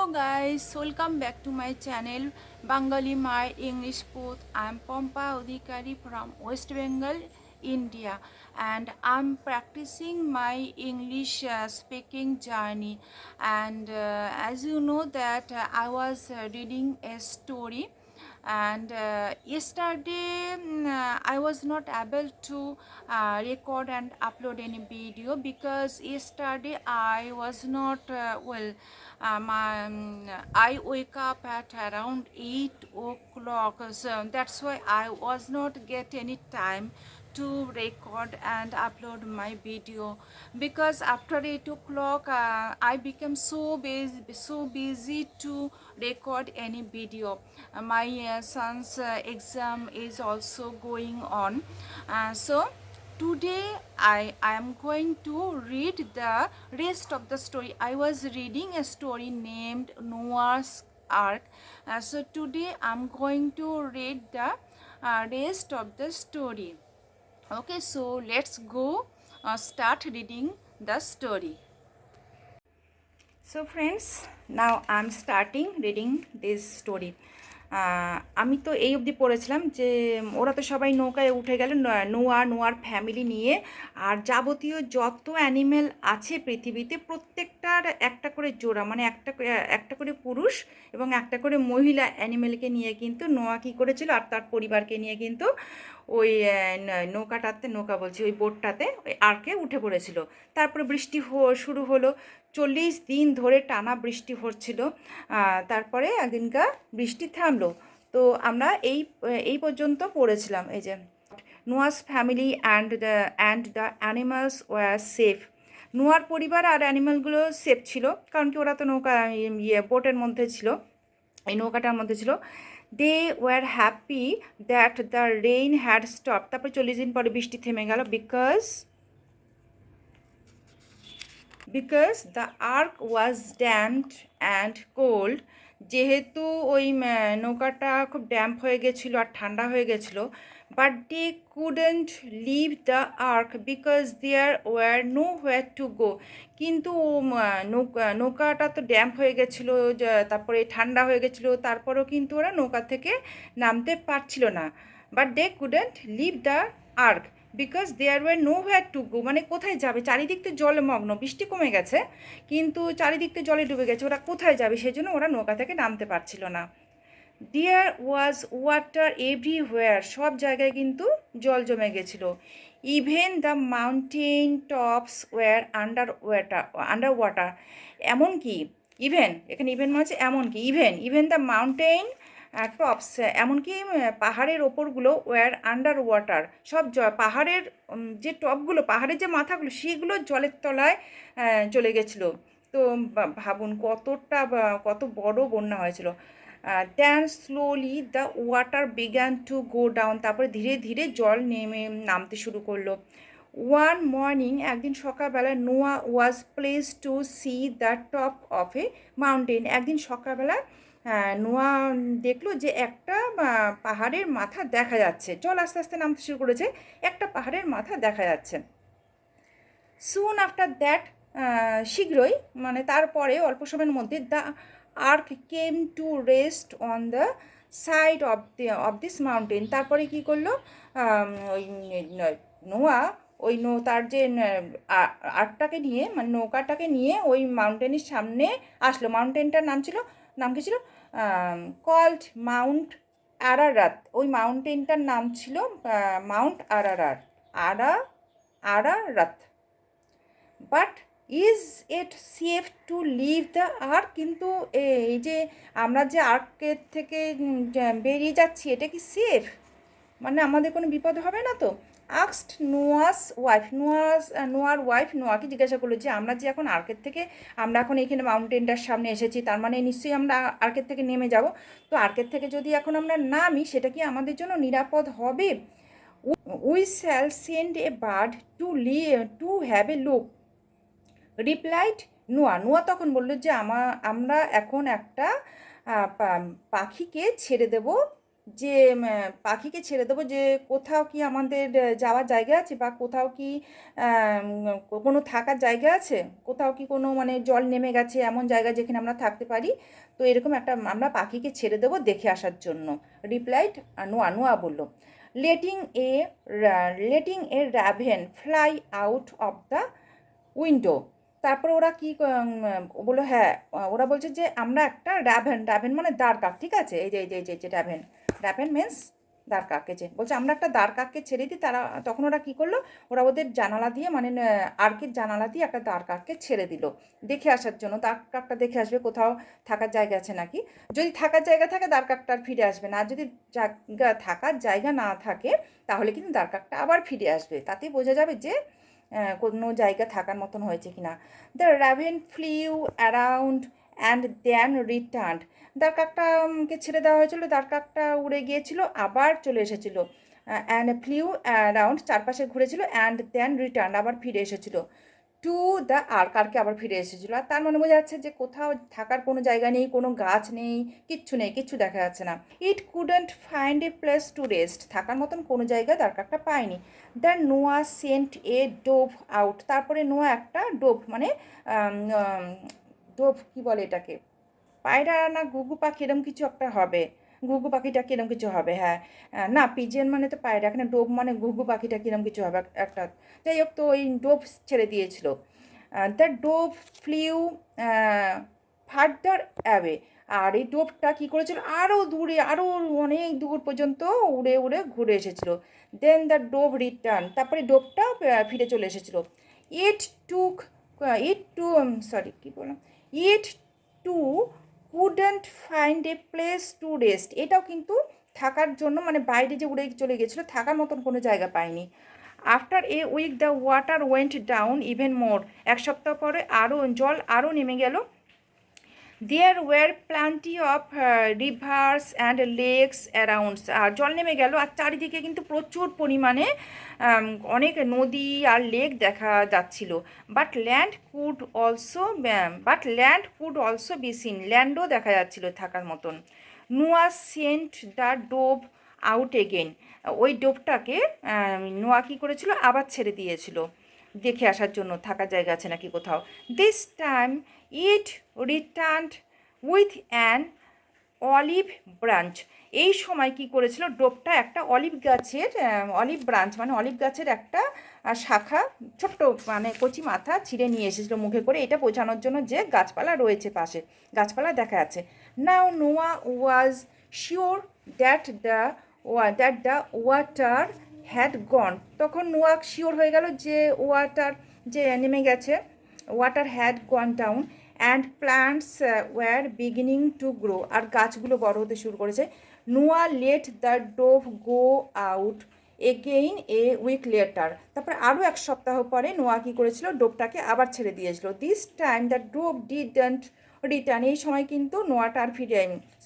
Hello guys, welcome back to my channel Bengali My English Booth. I'm Pompa Odhikari from West Bengal, India, and I'm practicing my English speaking journey. And as you know that I was reading a story, and yesterday I was not able to record and upload any video because yesterday I was not I wake up at around 8 o'clock, so that's why I was not get any time to record and upload my video, because after 8 o'clock I became so busy to record any video. My son's exam is also going on, so today I am going to read the rest of the story. I was reading a story named Noah's Ark. So today I'm going to read the rest of the story. Okay, so let's go start reading the story. So friends, now I'm starting reading this story. আমি তো এই অবধি পড়েছিলাম যে ওরা তো সবাই নৌকায় উঠে গেল, নোয়ার ফ্যামিলি নিয়ে, আর যাবতীয় যত অ্যানিমেল আছে পৃথিবীতে প্রত্যেকটার একটা করে জোড়া, মানে একটা করে পুরুষ এবং একটা করে মহিলা অ্যানিমেলকে নিয়ে কিন্তু নোয়া কী করেছিল আর তার পরিবারকে নিয়ে কিন্তু ওই নৌকা বলছি, ওই বোটটাতে ওই আর্কে উঠে পড়েছিল। তারপরে বৃষ্টি শুরু হলো, 40 দিন ধরে টানা বৃষ্টি হচ্ছিল। তারপরে একদিনকার বৃষ্টি থামলো। তো আমরা এই পর্যন্ত পড়েছিলাম। এই যে Noah's family and the animals were safe. নোয়ার পরিবার আর অ্যানিমালগুলো সেফ ছিল, কারণ কি ওরা তো বোটের মধ্যে ছিল, এই নৌকাটার মধ্যে ছিল। They were happy that the rain had stop. তারপরে 40 দিন পরে বৃষ্টি থেমে গেল, because the ark was damped and cold. যেহেতু ওই নৌকাটা খুব ড্যাম্প হয়ে গেছিলো আর ঠান্ডা হয়ে গেছিলো। But they couldn't leave the ark because there were nowhere to go. কিন্তু নৌকাটা তো ড্যাম্প হয়ে গেছিলো, তারপরে ঠান্ডা হয়ে গেছিলো, তারপরেও কিন্তু ওরা নৌকা থেকে নামতে পারছিল না। But they couldn't leave the ark because there were nowhere to go. মানে কোথায় যাবে, চারিদিক তো জলমগ্ন, বৃষ্টি কমে গেছে কিন্তু চারিদিক তো জলে ডুবে গেছে, ওরা কোথায় যাবে, সেই জন্য ওরা নৌকা থেকে নামতে পারছিল না। There was water everywhere. সব জায়গায় কিন্তু জল জমে গেছিলো। Even the mountain tops were under water. এমনকি এখানে ইভেন মানে এমনকি ইভেন দ্য মাউন্টেন টপস, এমনকি পাহাড়ের ওপরগুলো ওয়ার আন্ডার ওয়াটার। সব পাহাড়ের যে টপগুলো, পাহাড়ের যে মাথাগুলো, সেগুলো জলের তলায় চলে গেছিলো। তো ভাবুন কত বড় বন্যা হয়েছিল। Then slowly the water began to go down. তারপরে ধীরে ধীরে জল নামতে শুরু করলো। ওয়ান মর্নিং, একদিন সকালবেলা, Noah was pleased to see the top of a mountain. একদিন সকালবেলা নোয়া দেখলো যে একটা পাহাড়ের মাথা দেখা যাচ্ছে। জল আস্তে আস্তে নামতে শুরু করেছে, একটা পাহাড়ের মাথা দেখা যাচ্ছে। সুন আফটার দ্যাট, শীঘ্রই, মানে তারপরে অল্প সময়ের মধ্যে, the ark came to rest on the side of this mountain. তারপরে কী করলো, ওই নোয়া তার যে আর্কটাকে নিয়ে, মানে নৌকাটাকে নিয়ে ওই মাউন্টেনের সামনে আসলো। মাউন্টেনটার নাম কি ছিল, কল্ড মাউন্ট আরারাত। ওই মাউন্টেনটার নাম ছিল Mount Ararat. But is it safe to leave the ark. কিন্তু এই যে আমরা যে আর্কের থেকে বেরিয়ে যাচ্ছি, এটা কি সেফ, মানে আমাদের কোনো বিপদ হবে না তো? আস্কড নোয়ার ওয়াইফ নোয়াকে জিজ্ঞাসা করলো যে আমরা যে এখন আর্কের থেকে, আমরা এখন এইখানে মাউন্টেনটার সামনে এসেছি, তার মানে নিশ্চয়ই আমরা আর্কের থেকে নেমে যাব। তো আর্কের থেকে যদি এখন আমরা নামি, সেটা কি আমাদের জন্য নিরাপদ হবে? We shall send a bird to have a look, replied নোয়া তখন বললো যে আমরা এখন একটা পাখিকে ছেড়ে দেব যে পাখিকে ছেড়ে দেবো যে কোথাও কি আমাদের যাওয়ার জায়গা আছে বা কোথাও কি কোনো থাকার জায়গা আছে, কোথাও কি কোনো মানে জল নেমে গেছে এমন জায়গা যেখানে আমরা থাকতে পারি। তো এরকম একটা আমরা পাখিকে ছেড়ে দেবো দেখে আসার জন্য। রিপ্লাইড নোয়া। নোয়া বলল, letting A letting A raven fly out of the window. তারপরে ওরা কি বললো, হ্যাঁ ওরা বলছে যে আমরা একটা র্যাভেন, র্যাভেন মানে দাঁড় কাক, ঠিক আছে, এই যে এই যে এই যে এই যে র্যাভেন, র্যাভেন মিন্স দাঁড় কাককে, যে বলছে আমরা একটা দাঁড় কাককে ছেড়ে দিই। তারা তখন ওরা কী করলো, ওরা ওদের জানালা দিয়ে মানে আর্কের জানালা দিয়ে একটা দাঁড় কাককে ছেড়ে দিল দেখে আসার জন্য। দাঁড় কাকটা দেখে আসবে কোথাও থাকার জায়গা আছে নাকি। যদি থাকার জায়গা থাকে দাঁড় কাকটা আর ফিরে আসবে না, আর যদি জায়গা থাকার জায়গা না থাকে তাহলে কিন্তু দাঁড় কাকটা আবার ফিরে আসবে। তাতেই বোঝা যাবে যে কোনো জায়গা থাকার মতন হয়েছে কিনা। The raven flew around and then return. দাঁড় কাকটাকে ছেড়ে দেওয়া হয়েছিল, দাঁড় কাকটা উড়ে গিয়েছিল আবার চলে এসেছিল। অ্যান্ড ফ্লিউ অ্যারাউন্ড চারপাশে ঘুরেছিল, অ্যান্ড দেন রিটার্ন আবার ফিরে এসেছিল টু দ্য আর্ক, আর্কে আবার ফিরে এসেছিলো। আর তার মানে বোঝা যাচ্ছে যে কোথাও থাকার কোনো জায়গা নেই, কোনো গাছ নেই, কিচ্ছু নেই, কিচ্ছু দেখা যাচ্ছে না। It couldn't find a place to rest, থাকার মতন কোনো জায়গা দাঁড় কাকটা পায়নি। দ্য নোয়া সেন্ট এ ডোভ আউট, তারপরে নোয়া একটা ডোভ মানে ডোভ কী বলে এটাকে, পায়রা না ঘুঘু পাখি এরম কিছু একটা হবে, ঘুঘু পাখিটা কিরম কিছু হবে, হ্যাঁ। না পিজিয়ন মানে তো পায়রা, এখানে ডোভ মানে ঘুঘু পাখিটা কিরম কিছু হবে একটা। যাই হোক, তো ওই ডোভ ছেড়ে দিয়েছিল। The dove flew farther away. আর এই ডোভটা কী করেছিল, আরও দূরে, আরও অনেক দূর পর্যন্ত উড়ে উড়ে ঘুরে এসেছিল। দেন দ্য ডোভ রিটার্ন, তারপরে ডোভটা ফিরে চলে এসেছিল। ইট টুক ইট টু সরি কী বললাম, it too couldn't find a place to rest, এটাও কিন্তু থাকার জন্য মানে বাইরে যে উড়ে চলে গেছিলো থাকার মতন কোনো জায়গা পায়নি। After a week the water went down even more, এক সপ্তাহ পরে আরও জল আরও নেমে গেল। There were plenty of rivers and lakes around, আর জল নেমে গেল আর চারিদিকে কিন্তু প্রচুর পরিমাণে অনেক নদী আর লেক দেখা যাচ্ছিল। But land could also be seen, ল্যান্ডও দেখা যাচ্ছিল থাকার মতন। Noah sent the dove out again, ওই ডোভটাকে নোয়া কী করেছিল, আবার ছেড়ে দিয়েছিল দেখে আসার জন্য থাকার জায়গা আছে নাকি কোথাও। This time it return with an olive branch, এই সময় কি করেছিল ডোভটা একটা অলিভ গাছের অলিভ ব্রাঞ্চ মানে অলিভ গাছের একটা শাখা, ছোট্ট মানে কচি মাথা ছিঁড়ে নিয়ে এসেছিলো মুখে করে, এটা বোঝানোর জন্য যে গাছপালা রয়েছে পাশে, গাছপালা দেখা যাচ্ছে। Now Noah was sure that the water had gone, তখন নোয়া শিওর হয়ে গেল যে ওয়াটার যে নেমে গেছে, water had gone down and plants were beginning to grow, আর গাছগুলো বড় হতে শুরু করেছে। Noah let the dove go out again a week later, তারপর আরও এক সপ্তাহ পরে নোয়া কী করেছিল, ডোভটাকে আবার ছেড়ে দিয়েছিল। This time the dove didn't return, এই সময় কিন্তু নোয়াটা আর ফিরে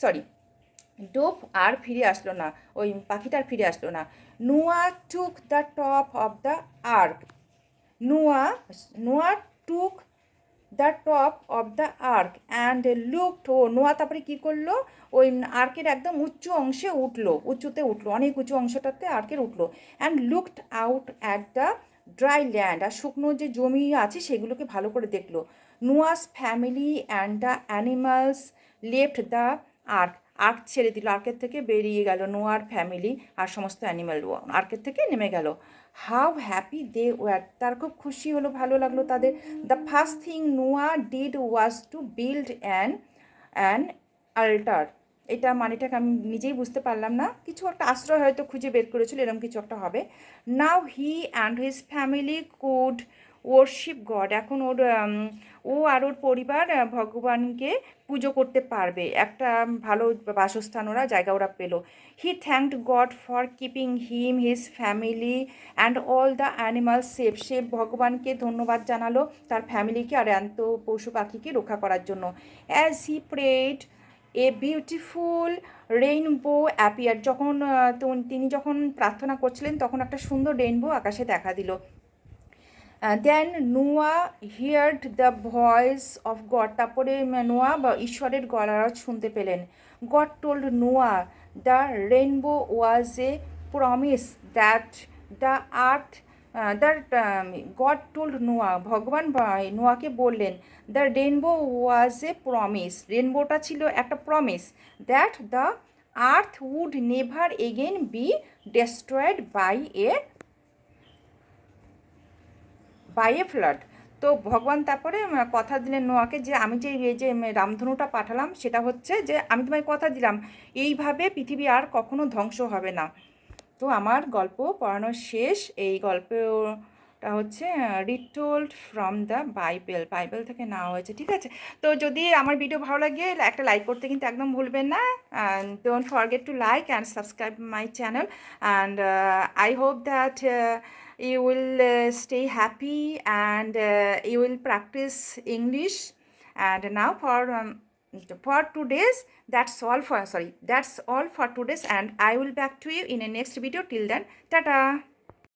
সরি ডোভ আর ফিরে আসলো না, ওই পাখিটা আর ফিরে আসলো না। Noah took the top of the ark, Noah Noah took the top of the ark and looked, ও নোয়া তারপরে কী করলো, ওই আর্কের একদম উঁচু অংশে উঠলো, উঁচুতে উঠলো, অনেক উঁচু অংশটাতে আর্কের উঠলো। And looked out at the dry land, আর শুকনো যে জমি আছে সেগুলোকে ভালো করে দেখলো। Noah's family and the animals left the ark, ark ছেড়ে দিল, আর্কের থেকে বেরিয়ে গেল নোয়ার ফ্যামিলি আর সমস্ত অ্যানিম্যাল আর্কের থেকে নেমে গেল। হাউ হ্যাপি দে ওয়ার, তার খুব খুশি হলো, ভালো লাগলো তাদের। The first thing Noah did was to build an altar, এটা মানেটাকে আমি নিজেই বুঝতে পারলাম না, কিছু একটা আশ্রয় হয়তো খুঁজে বের করেছিল, এরকম কিছু একটা হবে। Now he and his family could worship God, এখন ও আর ওর পরিবার ভগবানকে পুজো করতে পারবে, একটা ভালো বাসস্থান ওরা জায়গা ওরা পেলো। He thanked God for keeping him his family and all the animal safe, সে ভগবানকে ধন্যবাদ জানালো তার ফ্যামিলিকে আর এত পশু পাখিকে রক্ষা করার জন্য। As he prayed a beautiful rainbow appear, যখন তিনি যখন প্রার্থনা করছিলেন তখন একটা সুন্দর রেইনবো আকাশে দেখা দিল। দেন নোয়া heard the voice of god, তারপরে নোয়া বা ঈশ্বরের গলা শুনতে পেলেন। গড টোল্ড নোয়া the rainbow was a promise that the earth that God told Noah, ভগবান নোয়াকে বললেন, the rainbow was a promise, রেনবোটা ছিল একটা promise, that the earth would never again be destroyed by a flood. তো ভগবান তারপরে কথা দিলেন নোয়াকে যে আমি যে এই যে রামধনুটা পাঠালাম সেটা হচ্ছে যে আমি তোমায় কথা দিলাম এইভাবে পৃথিবী আর কখনো ধ্বংস হবে না। তো আমার গল্প পড়ানো শেষ। এই গল্পটা হচ্ছে রিটোল্ড ফ্রম দ্য বাইবেল থেকে নেওয়া হয়েছে, ঠিক আছে? তো যদি আমার ভিডিও ভালো লাগে একটা লাইক করতে কিন্তু একদম ভুলবেন না, and don't forget to like and subscribe my channel, and I hope that you will stay happy and you will practice English. And now for today's that's all for today's, and I will back to you in a next video. Till then, tata.